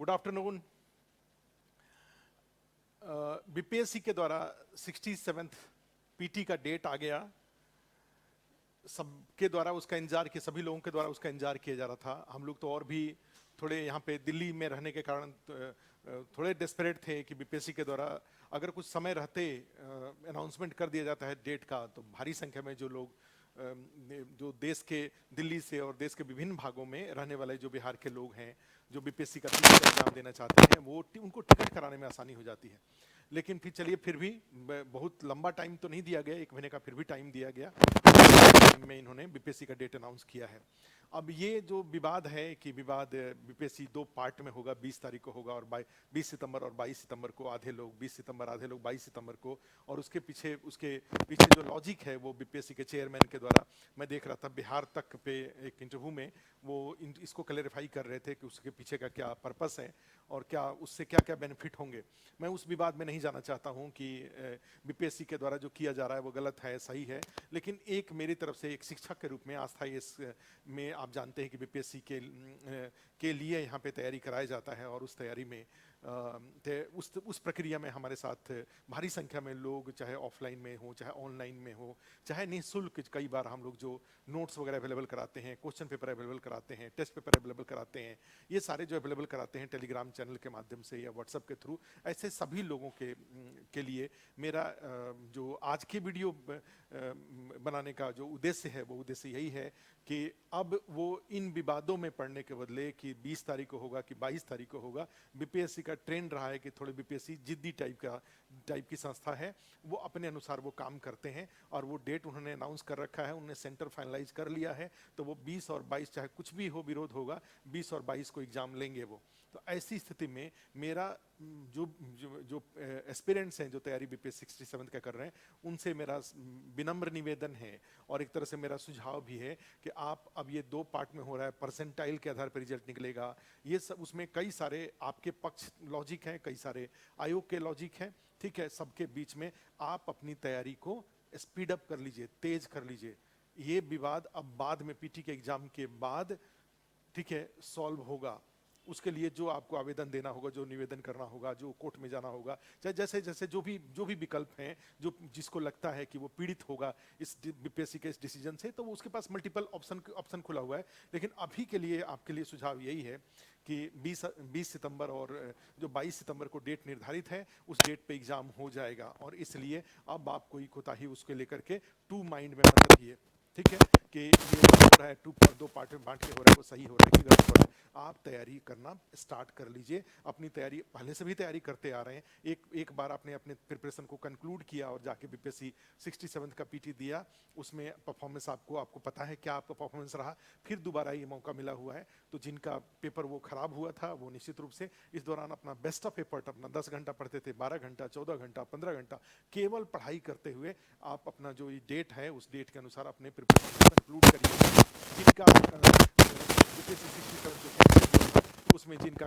Good afternoon. BPSC के द्वारा 67th PT का डेट आ गया। सबके द्वारा उसका इंतजार किया, सभी लोगों के द्वारा उसका इंतजार किया जा रहा था। हम लोग तो और भी थोड़े यहाँ पे दिल्ली में रहने के कारण थोड़े डेस्परेट थे कि बीपीएससी के द्वारा अगर कुछ समय रहते अनाउंसमेंट कर दिया जाता है डेट का, तो भारी संख्या में जो लोग जो देश के दिल्ली से और देश के विभिन्न भागों में रहने वाले जो बिहार के लोग हैं जो बीपीएससी का एग्जाम देना चाहते हैं, वो उनको टिकट कराने में आसानी हो जाती है। लेकिन फिर चलिए, फिर भी बहुत लंबा टाइम तो नहीं दिया गया, 1 महीने का फिर भी टाइम दिया गया में इन्होंने बीपीएससी का डेट अनाउंस किया है। अब ये जो विवाद है कि विवाद बीपीएससी 2 पार्ट में होगा, 20 तारीख को होगा और 20 सितंबर और 22 सितंबर को, आधे लोग 20 सितंबर आधे लोग 22 सितंबर को। और उसके पीछे जो लॉजिक है वो बीपीएससी के चेयरमैन के द्वारा मैं देख रहा था बिहार तक पे एक इंटरव्यू में वो इसको क्लैरिफाई कर रहे थे कि उसके पीछे का क्या पर्पस है और क्या उससे क्या क्या बेनिफिट होंगे। मैं उस विवाद में नहीं जाना चाहता हूं कि बीपीएससी के द्वारा जो किया जा रहा है वो गलत है सही है, लेकिन एक मेरी तरफ से एक शिक्षक के रूप में आस्था इस में आप जानते हैं कि बीपीएससी के लिए यहाँ पे तैयारी कराया जाता है और उस तैयारी में उस प्रक्रिया में हमारे साथ भारी संख्या में लोग, चाहे ऑफलाइन में हो चाहे ऑनलाइन में हो, चाहे निःशुल्क कई बार हम लोग जो नोट्स वगैरह अवेलेबल कराते हैं, क्वेश्चन पेपर अवेलेबल कराते हैं, टेस्ट पेपर अवेलेबल कराते हैं, ये सारे जो अवेलेबल कराते हैं टेलीग्राम चैनल के माध्यम से या व्हाट्सएप के थ्रू, ऐसे सभी लोगों के लिए मेरा जो आज की वीडियो बनाने का जो उद्देश्य है वो उद्देश्य यही है कि अब वो इन विवादों में पड़ने के बदले कि 20 तारीख को होगा कि 22 तारीख को होगा, बीपीएससी का ट्रेंड रहा है कि थोड़े बीपीएससी जिद्दी टाइप की संस्था है, वो अपने अनुसार वो काम करते हैं और वो डेट उन्होंने अनाउंस कर रखा है, उन्होंने सेंटर फाइनलाइज कर लिया है। तो वो 20 और 22 चाहे कुछ भी हो विरोध होगा, 20 और 22 को एग्जाम लेंगे वो। तो ऐसी स्थिति में मेरा जो जो जो एस्पिरेंट्स हैं जो तैयारी बीपीएससी 67 का कर रहे हैं, उनसे मेरा विनम्र निवेदन है और एक तरह से मेरा सुझाव भी है कि आप अब ये 2 पार्ट में हो रहा है, परसेंटाइल के आधार पर रिजल्ट निकलेगा, ये सब उसमें कई सारे आपके पक्ष लॉजिक हैं, कई सारे आयोग के लॉजिक हैं, ठीक है। सबके बीच में आप अपनी तैयारी को स्पीड अप कर लीजिए, तेज कर लीजिए। ये विवाद अब बाद में पीटी के एग्जाम के बाद, ठीक है, सॉल्व होगा। उसके लिए जो आपको आवेदन देना होगा, जो निवेदन करना होगा, जो कोर्ट में जाना होगा, चाहे जैसे जैसे जो भी विकल्प हैं, जो जिसको लगता है कि वो पीड़ित होगा इस बीपीएससी के इस डिसीजन से, तो वो उसके पास मल्टीपल ऑप्शन खुला हुआ है। लेकिन अभी के लिए आपके लिए सुझाव यही है कि 20 सितंबर और जो 22 सितंबर को डेट निर्धारित है उस डेट पे एग्जाम हो जाएगा। और इसलिए अब आप कोई कोताही उसके लेकर के टू माइंड में मत रहिए, ठीक है, कि ये हो रहा है 2 पार्ट में बांट के हो रहा है, वो सही हो रहा है कि गलत हो रहा है। आप तैयारी करना स्टार्ट कर लीजिए। अपनी तैयारी पहले से भी तैयारी करते आ रहे हैं, एक बार आपने अपने प्रिपरेशन को कंक्लूड किया और जाके बीपीएससी 67 का पीटी दिया, उसमें परफॉर्मेंस आपको पता है क्या आपका परफॉर्मेंस रहा, फिर दोबारा ये मौका मिला हुआ है। तो जिनका पेपर वो खराब हुआ था वो निश्चित रूप से इस दौरान अपना बेस्ट ऑफ एफर्ट, अपना 10 घंटा पढ़ते थे, 12 घंटा, 14 घंटा, 15 घंटा केवल पढ़ाई करते हुए आप अपना जो ये डेट है उस डेट के अनुसार अपने प्रिपरेशन कंक्लूड करिए। जिनका उसमें जिनका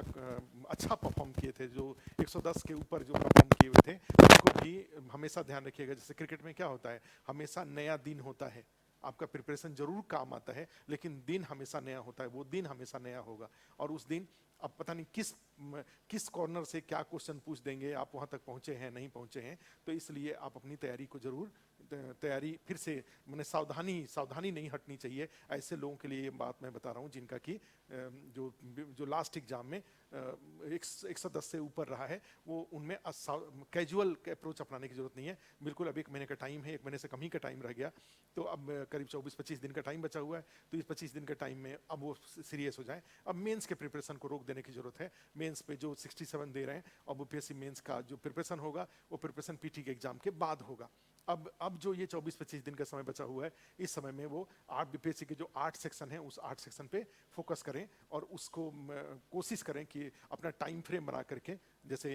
अच्छा परफॉर्म किए थे, जो 110 के ऊपर जो परफॉर्म किए हुए थे, उनको भी हमेशा ध्यान रखिएगा। जैसे क्रिकेट में क्या होता है, हमेशा नया दिन होता है, आपका प्रिपरेशन जरूर काम आता है लेकिन दिन हमेशा नया होता है, वो दिन हमेशा नया होगा। और उस दिन अब पता नहीं किस कॉर्नर से क्या क्वेश्चन पूछ देंगे, आप वहां तक पहुंचे हैं नहीं पहुंचे हैं। तो इसलिए आप अपनी तैयारी को जरूर तैयारी फिर से मैंने सावधानी नहीं हटनी चाहिए। ऐसे लोगों के लिए ये बात मैं बता रहा हूँ जिनका कि जो लास्ट एग्जाम में 110 से ऊपर रहा है, वो उनमें कैजुअल अप्रोच अपनाने की जरूरत नहीं है। बिल्कुल अब 1 महीने का टाइम है, 1 महीने से कम ही का टाइम रह गया, तो अब करीब 24-25 दिन का टाइम बचा हुआ है। तो इस 25 दिन के टाइम में अब वो सीरियस हो जाए। अब मेंस के प्रिपरेशन को रोक देने की जरूरत है। मेंस पे जो 67 दे रहे हैं, अब यूपीएससी मेंस का जो प्रिपरेशन होगा वो प्रिपरेशन पीटी के एग्जाम के बाद होगा। अब जो ये 24-25 दिन का समय बचा हुआ है, इस समय में वो 8 बीपीएससी के जो 8 सेक्शन हैं उस 8 सेक्शन पे फोकस करें और उसको कोशिश करें कि अपना टाइम फ्रेम बना करके, जैसे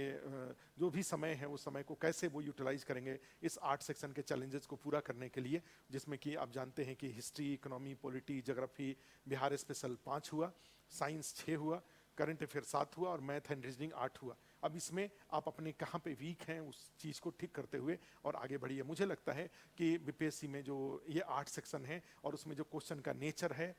जो भी समय है उस समय को कैसे वो यूटिलाइज करेंगे इस 8 सेक्शन के चैलेंजेस को पूरा करने के लिए, जिसमें कि आप जानते हैं कि history, economy, polity, geography, Bihar special 5 हुआ, साइंस 6 हुआ, करंट अफेयर 7 हुआ और मैथ एंड रीजनिंग 8 हुआ। अब इसमें आप अपने कहाँ पे वीक हैं उस चीज़ को ठीक करते हुए और आगे बढ़िए। मुझे लगता है कि बीपीएससी में जो ये 8 सेक्शन हैं और उसमें जो क्वेश्चन का नेचर है,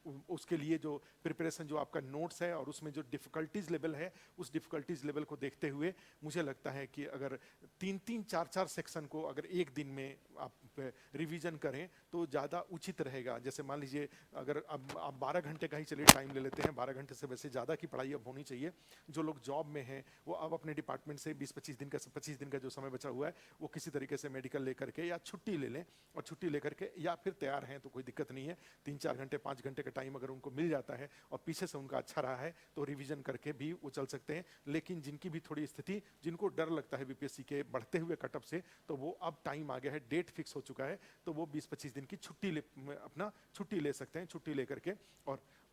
उसके लिए जो प्रिपरेशन, जो आपका नोट्स है और उसमें जो डिफ़िकल्टीज लेवल है, उस डिफ़िकल्टीज लेवल को देखते हुए मुझे लगता है कि अगर 3-3 4-4 सेक्शन को अगर एक दिन में आप रिवीजन करें तो ज़्यादा उचित रहेगा। जैसे मान लीजिए अगर अब आप 12 घंटे का ही चलिए टाइम ले लेते हैं, 12 घंटे से वैसे ज़्यादा की पढ़ाई अब होनी चाहिए। जो लोग जॉब में हैं वो अब अपने डिपार्टमेंट से 25 दिन का जो समय बचा हुआ है वो किसी तरीके से मेडिकल लेकर के या छुट्टी ले लें, और छुट्टी लेकर के या फिर तैयार हैं तो कोई दिक्कत नहीं है। 3-4 घंटे 5 घंटे का टाइम अगर उनको मिल जाता है और पीछे से उनका अच्छा रहा है तो रिवीजन करके भी वो चल सकते हैं। लेकिन जिनकी भी थोड़ी स्थिति, जिनको डर लगता है बीपीएससी के बढ़ते हुए कटअप से, तो वो अब टाइम आ गया है, डेट फिक्स हो चुका है, तो वो 20-25 दिन की छुट्टी ले, अपना छुट्टी ले सकते हैं। छुट्टी लेकर के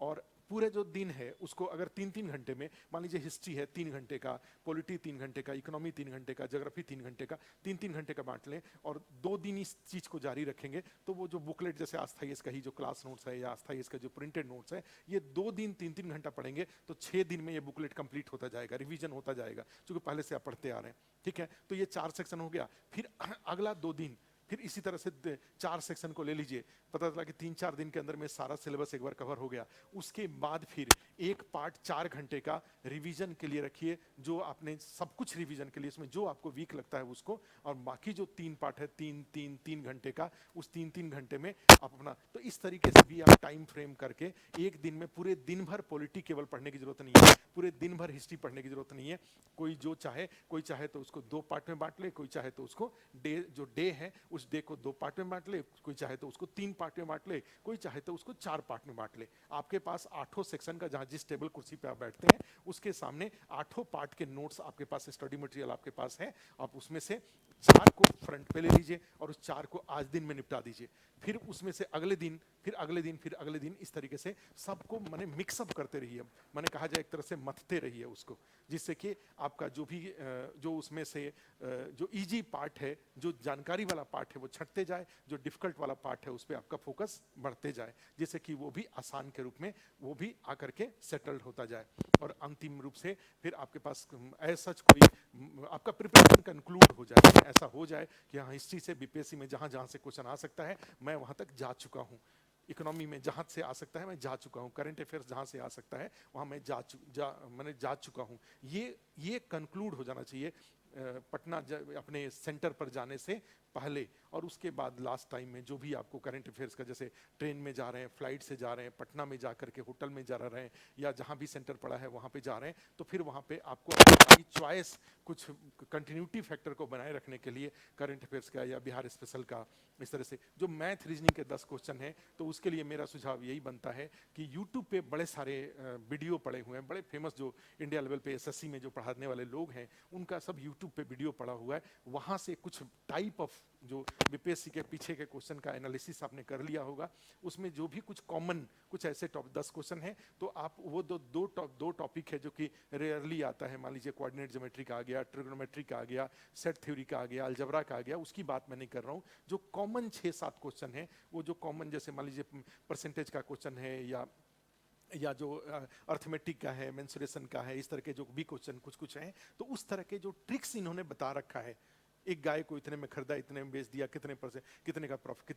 और पूरे जो दिन है उसको अगर 3-3 घंटे में, मान लीजिए हिस्ट्री है 3 घंटे का, पॉलिटी 3 घंटे का, इकोनॉमी 3 घंटे का, ज्योग्राफी 3 घंटे का, 3-3 घंटे का बांट लें और 2 दिन इस चीज़ को जारी रखेंगे, तो वो जो बुकलेट जैसे आस्थाईएस का ही जो क्लास नोट्स है या आस्थाईएस का जो प्रिंटेड नोट्स है, ये 2 दिन 3-3 घंटा पढ़ेंगे तो 6 दिन में ये बुकलेट कंप्लीट होता जाएगा, रिवीजन होता जाएगा, क्योंकि पहले से आप पढ़ते आ रहे हैं। ठीक है, तो ये 4 सेक्शन हो गया। फिर अगला 2 दिन फिर इसी तरह से 4 सेक्शन को ले लीजिए, पता चला कि 3-4 दिन के अंदर में सारा सिलेबस एक बार कवर हो गया। उसके बाद फिर एक पार्ट 4 घंटे का रिवीजन के लिए रखिए, जो आपने सब कुछ रिवीजन के लिए, इसमें जो आपको वीक लगता है उसको, और बाकी जो 3 पार्ट है 3 घंटे का, उस 3 घंटे में आप अपना, तो इस तरीके से भी आप टाइम फ्रेम करके एक दिन में पूरे दिन भर पॉलिटी केवल पढ़ने की जरूरत नहीं है, पूरे दिन भर हिस्ट्री पढ़ने की जरूरत नहीं है। कोई जो चाहे, कोई चाहे तो उसको 2 पार्ट में बांट ले, कोई चाहे तो उसको डे है उस डे को 2 पार्ट में बांट ले, कोई चाहे तो उसको 3 पार्ट में बांट ले, कोई चाहे तो उसको 4 पार्ट में बांट ले। आपके पास 8 सेक्शन का, जहां जिस टेबल कुर्सी पे आप बैठते हैं उसके सामने 8 पार्ट के नोट्स आपके पास, स्टडी मटेरियल आपके पास है। आप उसमें से 4 को फ्रंट पे ले लीजिए और उस 4 को आज दिन में निपटा दीजिए। फिर उसमें से अगले दिन, फिर अगले दिन, फिर अगले दिन, इस तरीके से सबको माने मिक्सअप करते रहिए। मैंने कहा जाए एक तरह से मथते रहिए उसको, जिससे कि आपका जो भी जो उसमें से जो इजी पार्ट है, जो जानकारी वाला पार्ट है वो छटते जाए, जो डिफिकल्ट वाला पार्ट है उस पर आपका फोकस बढ़ते जाए, जिससे कि वो भी आसान के रूप में वो भी आकर के सेटल्ड होता जाए। और अंतिम रूप से फिर आपके पास ऐसा कोई आपका प्रिपरेशन कंक्लूड हो जाए, ऐसा हो जाए कि हाँ, हिस्ट्री से बीपीएससी में जहां जहां से क्वेश्चन आ सकता है मैं वहां तक जा चुका हूँ, इकोनॉमी में जहां से आ सकता है मैं जा चुका हूँ, करंट अफेयर्स जहां से आ सकता है वहां मैं मैंने जा चुका हूँ। ये कंक्लूड हो जाना चाहिए पटना अपने सेंटर पर जाने से पहले। और उसके बाद लास्ट टाइम में जो भी आपको करंट अफेयर्स का, जैसे ट्रेन में जा रहे हैं, फ्लाइट से जा रहे हैं, पटना में जा करके होटल में जा रहे हैं, या जहां भी सेंटर पड़ा है वहां पे जा रहे हैं, तो फिर वहां पे आपको अपनी चॉइस कुछ कंटिन्यूटी फैक्टर को बनाए रखने के लिए करंट अफेयर्स का या बिहार स्पेशल का, इस तरह से जो मैथ रीजनिंग के 10 क्वेश्चन हैं, तो उसके लिए मेरा सुझाव यही बनता है कि यूट्यूब पे बड़े सारे वीडियो पड़े हुए हैं, बड़े फेमस जो इंडिया लेवल पे एसएससी में जो पढ़ाने वाले लोग हैं उनका सब यूट्यूब पे वीडियो पड़ा हुआ है। वहां से कुछ टाइप ऑफ जो बीपीएससी के पीछे के क्वेश्चन का एनालिसिस आपने कर लिया होगा, उसमें जो भी कुछ कॉमन, कुछ ऐसे 10 क्वेश्चन हैं, तो आप वो दो टॉपिक है जो कि रेयरली आता है, मान लीजिए कोऑर्डिनेट ज्योमेट्री का आ गया, ट्रिग्नोमेट्री का आ गया, सेट थ्योरी का आ गया, अलजेब्रा का आ गया, उसकी बात मैं नहीं कर रहा हूँ। जो कॉमन 6-7 क्वेश्चन है, वो जो कॉमन, जैसे मान लीजिए परसेंटेज का क्वेश्चन है, या जो अर्थमेटिक का है, मेंसुरेशन का है, इस तरह के जो भी क्वेश्चन कुछ कुछ हैं, तो उस तरह के जो ट्रिक्स इन्होंने बता रखा है, एक गाय को इतने में खरीदा, इतने में बेच दिया, कितने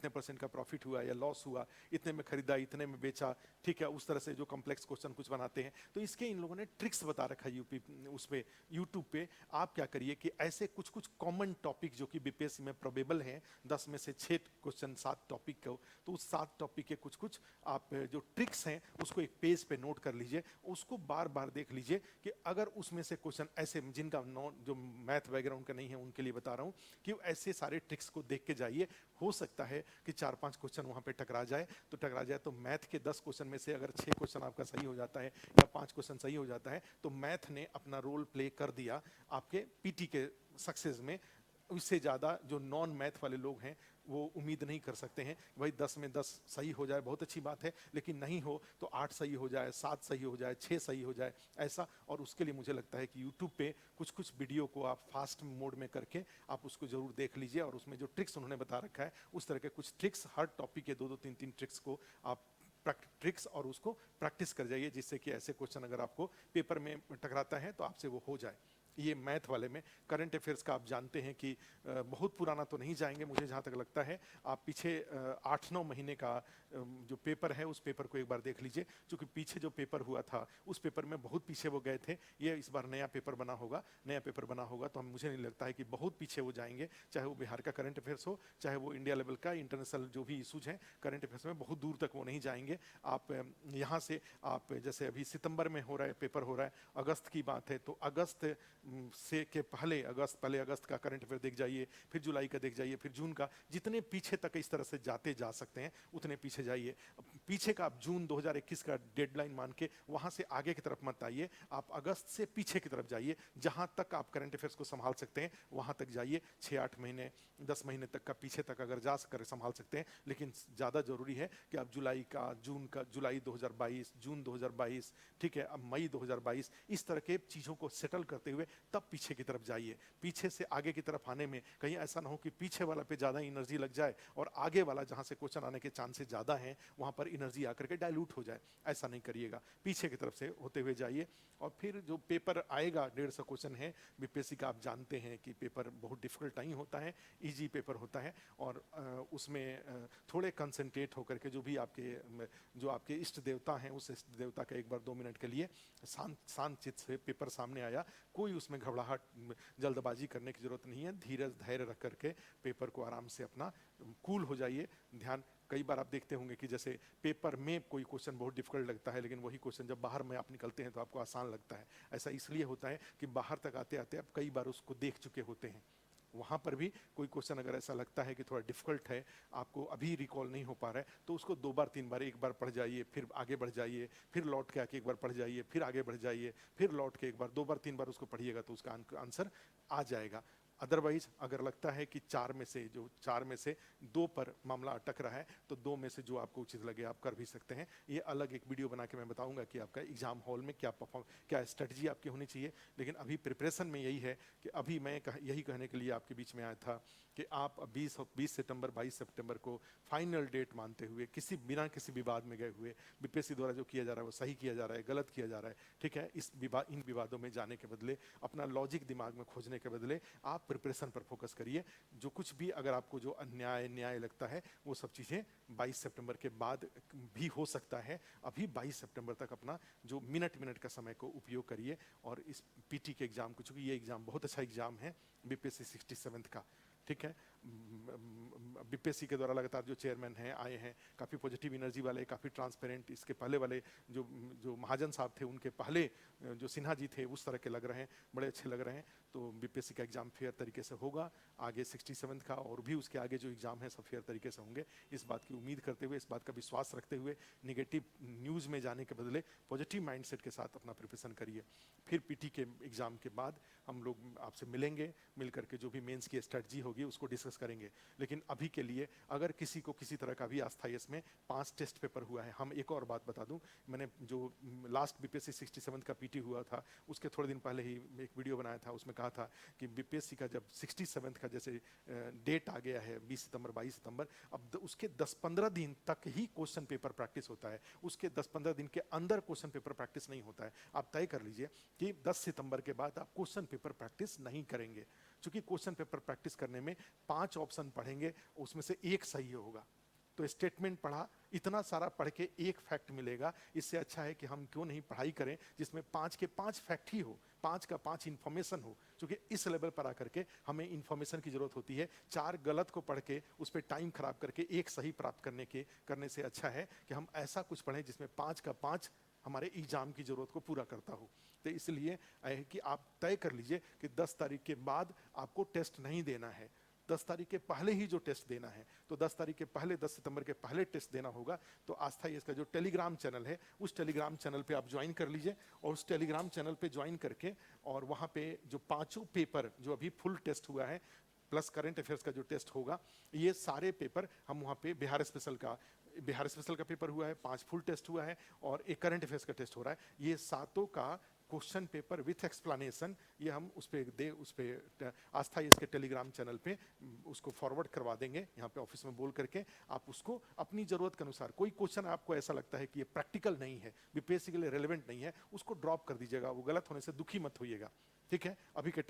परसेंट का प्रॉफिट हुआ या लॉस हुआ, इतने में खरीदा, इतने में बेचा, ठीक है, उस तरह से जो कॉम्प्लेक्स क्वेश्चन कुछ बनाते हैं, तो इसके इन लोगों ने ट्रिक्स बता रखा है उस पे यूट्यूब पे। आप क्या करिए कि ऐसे कुछ कुछ कॉमन टॉपिक जो कि बीपीएससी में प्रोबेबल हैं, 10 में से 6 क्वेश्चन 7 टॉपिक को, तो उस 7 टॉपिक के कुछ कुछ आप जो ट्रिक्स हैं उसको एक पेज पे नोट कर लीजिए, उसको बार बार देख लीजिए कि अगर उसमें से क्वेश्चन ऐसे जिनका जो मैथ बैकग्राउंड का नहीं है उनके लिए बता रहा हूं कि ऐसे सारे ट्रिक्स को देख के जाइए। हो सकता है कि 4-5 क्वेश्चन वहां पे टकरा जाए, तो मैथ के 10 क्वेश्चन में से अगर 6 क्वेश्चन आपका सही हो जाता है या 5 क्वेश्चन सही हो जाता है, तो मैथ ने अपना रोल प्ले कर दिया आपके पीटी के सक्सेस में। उससे ज़्यादा जो नॉन मैथ वाले लोग हैं वो उम्मीद नहीं कर सकते हैं। भाई 10 में 10 सही हो जाए बहुत अच्छी बात है, लेकिन नहीं हो तो 8 सही हो जाए, 7 सही हो जाए, 6 सही हो जाए, ऐसा। और उसके लिए मुझे लगता है कि यूट्यूब पे कुछ कुछ वीडियो को आप फास्ट मोड में करके आप उसको जरूर देख लीजिए, और उसमें जो ट्रिक्स उन्होंने बता रखा है उस तरह के कुछ ट्रिक्स, हर टॉपिक के 2-2 3-3 ट्रिक्स को आप ट्रिक्स और उसको प्रैक्टिस कर जाइए, जिससे कि ऐसे क्वेश्चन अगर आपको पेपर में टकराता है तो आपसे वो हो जाए। ये मैथ वाले में करंट अफेयर्स का आप जानते हैं कि बहुत पुराना तो नहीं जाएंगे, मुझे जहाँ तक लगता है आप पीछे 8-9 महीने का जो पेपर है उस पेपर को एक बार देख लीजिए, क्योंकि पीछे जो पेपर हुआ था उस पेपर में बहुत पीछे वो गए थे। ये इस बार नया पेपर बना होगा, नया पेपर बना होगा तो मुझे नहीं लगता है कि बहुत पीछे वो जाएंगे, चाहे वो बिहार का करंट अफेयर्स हो, चाहे वो इंडिया लेवल का इंटरनेशनल जो भी इशूज हैं करंट अफेयर्स में, बहुत दूर तक वो नहीं जाएंगे। आप यहाँ से आप जैसे अभी सितंबर में हो रहा है पेपर हो रहा है, अगस्त की बात है तो अगस्त से के पहले अगस्त का करंट अफेयर देख जाइए, फिर जुलाई का देख जाइए, फिर जून का, जितने पीछे तक इस तरह से जाते जा सकते हैं उतने पीछे जाइए। पीछे का आप जून 2021 का डेडलाइन मान के वहां से आगे की तरफ मत आइए, आप अगस्त से पीछे की तरफ जाइए, जहां तक आप करंट अफेयर्स को संभाल सकते हैं वहां तक जाइए। 6-8 महीने 10 महीने तक का पीछे तक अगर जा कर संभाल सकते हैं, लेकिन ज्यादा जरूरी है कि आप जुलाई का, जून का, जुलाई 2022, जून 2022, ठीक है, अब मई 2022, इस तरह के चीजों को सेटल करते हुए तब पीछे की तरफ जाइए। पीछे से आगे की तरफ आने में कहीं ऐसा ना हो कि पीछे वाला पे ज्यादा एनर्जी लग जाए और आगे वाला जहां से क्वेश्चन आने के चांसेस ज्यादा हैं वहां पर एनर्जी आकर के डाइल्यूट हो जाए, ऐसा नहीं करिएगा। पीछे की तरफ से होते हुए जाइए और फिर जो पेपर आएगा 150 क्वेश्चन है बीपीएससी का, आप जानते हैं कि पेपर बहुत डिफिकल्ट नहीं होता है, इजी पेपर होता है और उसमें थोड़े कंसंट्रेट होकर के जो भी आपके इष्ट देवता हैं उस इष्ट देवता का एक बार 2 मिनट के लिए शांत चित्त से पेपर सामने आया, कोई उसमें घबराहट जल्दबाजी करने की जरूरत नहीं है, धीरज धैर्य रख करके पेपर को आराम से अपना कूल हो जाइए। ध्यान, कई बार आप देखते होंगे कि जैसे पेपर में कोई क्वेश्चन बहुत डिफिकल्ट लगता है लेकिन वही क्वेश्चन जब बाहर में आप निकलते हैं तो आपको आसान लगता है। ऐसा इसलिए होता है कि बाहर तक आते आते आप कई बार उसको देख चुके होते हैं। वहां पर भी कोई क्वेश्चन अगर ऐसा लगता है कि थोड़ा डिफिकल्ट है, आपको अभी रिकॉल नहीं हो पा रहा है, तो उसको 2 बार 3 बार, एक बार पढ़ जाइए, फिर आगे बढ़ जाइए, फिर लौट के आके एक बार पढ़ जाइए, फिर आगे बढ़ जाइए, फिर लौट के एक बार 2 बार 3 बार उसको पढ़िएगा तो उसका आंसर आ जाएगा। अदरवाइज अगर लगता है कि 4 में से 2 पर मामला अटक रहा है तो 2 में से जो आपको उचित लगे आप कर भी सकते हैं। ये अलग एक वीडियो बना के मैं बताऊंगा कि आपका एग्जाम हॉल में क्या स्ट्रेटजी आपकी होनी चाहिए, लेकिन अभी प्रिपरेशन में यही है कि अभी मैं यही कहने के लिए आपके बीच में आया था कि आप 20 सितंबर 22 सितंबर को फाइनल डेट मानते हुए बिना किसी विवाद में गए हुए, बीपीएससी द्वारा जो किया जा रहा है वो सही किया जा रहा है, गलत किया जा रहा है, ठीक है, इन विवादों में जाने के बदले, अपना लॉजिक दिमाग में खोजने के बदले आप प्रिपरेशन पर फोकस करिए। जो कुछ भी अगर आपको जो न्याय लगता है वो सब चीजें 22 सितंबर के बाद भी हो सकता है। अभी 22 सितंबर तक अपना जो मिनट का समय को उपयोग करिए और इस पीटी के एग्जाम को, चूंकि ये एग्जाम बहुत अच्छा एग्जाम है बीपीएससी 67 का, ठीक है, बीपीएससी के द्वारा लगातार जो चेयरमैन हैं आए हैं काफ़ी पॉजिटिव एनर्जी वाले, काफ़ी ट्रांसपेरेंट, इसके पहले वाले जो महाजन साहब थे उनके पहले जो सिन्हा जी थे उस तरह के लग रहे हैं, बड़े अच्छे लग रहे हैं। तो बीपीएससी का एग्जाम फेयर तरीके से होगा, आगे 67 का और भी उसके आगे जो एग्जाम है सब फेयर तरीके से होंगे, इस बात की उम्मीद करते हुए, इस बात का विश्वास रखते हुए, निगेटिव न्यूज़ में जाने के बदले पॉजिटिव माइंडसेट के साथ अपना प्रिपरेशन करिए। फिर पीटी के एग्जाम के बाद हम लोग आपसे मिलेंगे, मिल करके जो भी मेंस की स्ट्रेटजी होगी उसको डिस्कस करेंगे। लेकिन अभी के लिए अगर किसी को किसी तरह का भी आस्था है, इसमें 5 टेस्ट पेपर हुआ है। हम एक और बात बता दूं, मैंने जो लास्ट बीपीएससी 67 का पीटी हुआ था उसके थोड़े दिन पहले ही एक वीडियो बनाया था, उसमें कहा था कि बीपीएससी का जब 67 का जैसे डेट आ गया है 20 सितंबर 22 सितंबर, अब उसके 10-15 दिन तक ही क्वेश्चन पेपर प्रैक्टिस होता है, उसके 10-15 दिन के अंदर क्वेश्चन पेपर प्रैक्टिस नहीं होता है। आप तय कर लीजिए कि 10 सितंबर के बाद आप क्वेश्चन पेपर प्रैक्टिस नहीं करेंगे, क्योंकि क्वेश्चन पेपर प्रैक्टिस करने में 5 ऑप्शन पढ़ेंगे, उसमें से एक सही होगा। तो स्टेटमेंट पढ़ा, इतना सारा पढ़ के एक फैक्ट मिलेगा, इससे अच्छा है कि हम क्यों नहीं पढ़ाई करें जिसमें 5 के 5 फैक्ट ही हो, 5 का 5 इंफॉर्मेशन हो, क्योंकि इस लेवल पर आकर के हमें इंफॉर्मेशन की जरूरत होती है। 4 गलत को पढ़ के उस पर टाइम खराब करके एक सही प्राप्त करने से अच्छा है कि हम ऐसा कुछ पढ़ें जिसमें 5 का 5 हमारे एग्जाम की जरूरत को पूरा करता हो। तो इसलिए कि आप तय कर लीजिए कि 10 तारीख के बाद आपको टेस्ट नहीं देना है, 10 तारीख के पहले ही जो टेस्ट देना है, तो 10 तारीख के पहले, 10 सितंबर के पहले टेस्ट देना होगा। तो आस्था इसका जो टेलीग्राम चैनल है उस टेलीग्राम चैनल पे आप ज्वाइन कर लीजिए और उस टेलीग्राम चैनल पे ज्वाइन करके और वहां पे जो 5 पेपर जो अभी फुल टेस्ट हुआ है प्लस करंट अफेयर्स का जो टेस्ट होगा, ये सारे पेपर हम वहाँ पे बिहार स्पेशल का पेपर हुआ है, 5 फुल टेस्ट हुआ है और एक करंट अफेयर्स का टेस्ट हो रहा है, ये सातों का क्वेश्चन पेपर विथ एक्सप्लेनेशन, ये हम उस पे आस्था इसके टेलीग्राम चैनल पे उसको फॉरवर्ड करवा देंगे, यहाँ पे ऑफिस में बोल करके आप उसको अपनी जरूरत के अनुसार, कोई क्वेश्चन आपको ऐसा लगता है कि ये प्रैक्टिकल नहीं है, बीपीएससी के लिए रेलेवेंट नहीं है, उसको ड्रॉप कर दीजिएगा, वो गलत होने से दुखी मत होइएगा, ठीक है। अभी के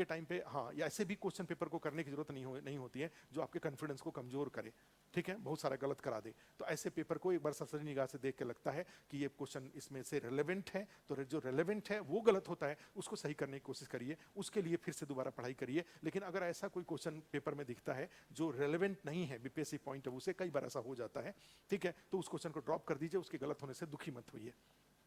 टाइम पे हाँ, या ऐसे भी क्वेश्चन पेपर को करने की जरूरत नहीं होती है जो आपके कॉन्फिडेंस को कमजोर करे, ठीक है, बहुत सारा गलत करा दे। तो ऐसे पेपर को एक बार सरसरी निगाह से देख के लगता है कि ये क्वेश्चन इसमें से रेलेवेंट है, तो जो रेलेवेंट है वो गलत होता है, उसको सही करने की कोशिश करिए, उसके लिए फिर से दोबारा पढ़ाई करिए। लेकिन अगर ऐसा कोई क्वेश्चन पेपर में दिखता है जो रेलेवेंट नहीं है बीपीएससी पॉइंट ऑफ व्यू से, कई बार ऐसा हो जाता है, ठीक है, तो उस क्वेश्चन को ड्रॉप कर दीजिए, उसके गलत होने से दुखी मत होइए,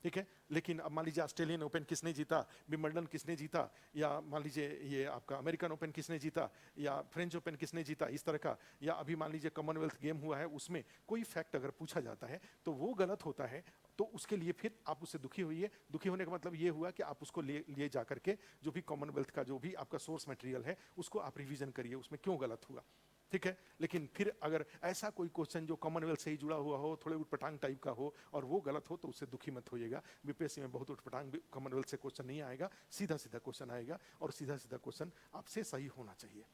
ठीक है। लेकिन अब मान लीजिए ऑस्ट्रेलियन ओपन किसने जीता, विंबलडन किसने जीता, या मान लीजिए ये आपका अमेरिकन ओपन किसने जीता, या फ्रेंच ओपन किसने जीता, इस तरह का, या अभी मान लीजिए कॉमनवेल्थ गेम हुआ है, उसमें कोई फैक्ट अगर पूछा जाता है तो वो गलत होता है, तो उसके लिए फिर आप उससे दुखी होइए। दुखी होने का मतलब ये हुआ कि आप उसको ले जा करके जो भी कॉमनवेल्थ का जो भी आपका सोर्स मटेरियल है उसको आप रिवीजन करिए, उसमें क्यों गलत हुआ, ठीक है। लेकिन फिर अगर ऐसा कोई क्वेश्चन जो कॉमनवेल्थ से ही जुड़ा हुआ हो, थोड़े उटपटांग टाइप का हो और वो गलत हो, तो उससे दुखी मत होइएगा। बीपीएससी में बहुत उटपटांग कॉमनवेल्थ से क्वेश्चन नहीं आएगा, सीधा सीधा क्वेश्चन आएगा, और सीधा सीधा क्वेश्चन आपसे सही होना चाहिए,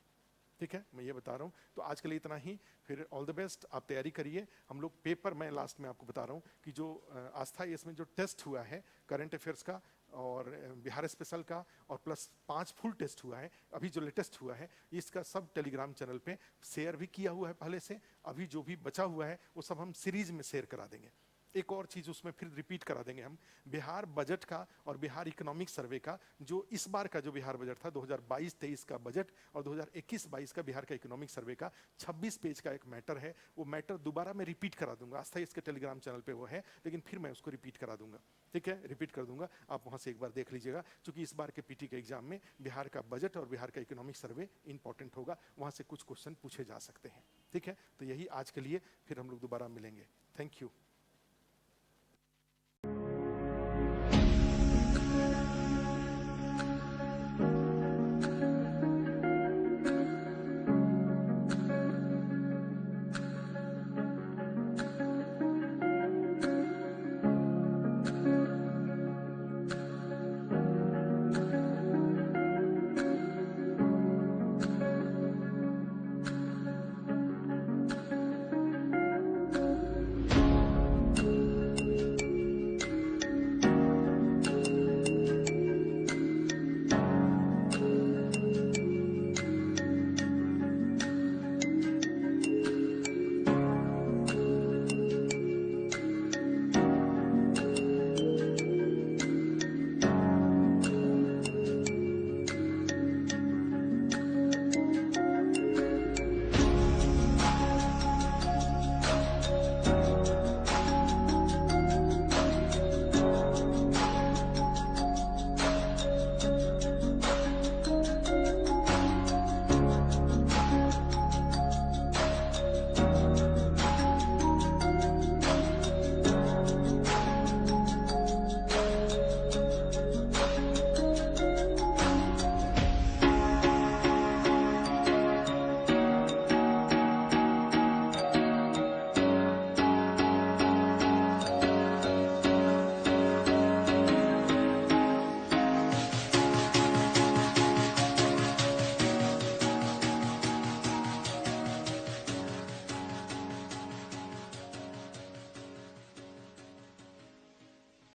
ठीक है, मैं ये बता रहा हूँ। तो आज के लिए इतना ही, फिर ऑल द बेस्ट, आप तैयारी करिए। हम लोग पेपर, मैं लास्ट में आपको बता रहा हूँ कि जो आस्था इसमें जो टेस्ट हुआ है करंट अफेयर्स का और बिहार स्पेशल का, और प्लस 5 फुल टेस्ट हुआ है अभी जो लेटेस्ट हुआ है, इसका सब टेलीग्राम चैनल पे शेयर भी किया हुआ है पहले से। अभी जो भी बचा हुआ है वो सब हम सीरीज में शेयर करा देंगे। एक और चीज उसमें फिर रिपीट करा देंगे हम, बिहार बजट का और बिहार इकोनॉमिक सर्वे का, जो इस बार का जो बिहार बजट था 2022-23 का बजट और 2021-22 का बिहार का इकोनॉमिक सर्वे का 26 पेज का एक मैटर है, वो मैटर दोबारा मैं रिपीट करा दूंगा। आस्था इसके टेलीग्राम चैनल पे वो है, लेकिन फिर मैं उसको रिपीट करा दूंगा, ठीक है, रिपीट कर दूंगा, आप वहां से एक बार देख लीजिएगा। क्योंकि इस बार के पीटी के एग्जाम में बिहार का बजट और बिहार का इकोनॉमिक सर्वे इंपॉर्टेंट होगा, वहां से कुछ क्वेश्चन पूछे जा सकते हैं, ठीक है। तो यही आज के लिए, फिर हम लोग दोबारा मिलेंगे। Thank you.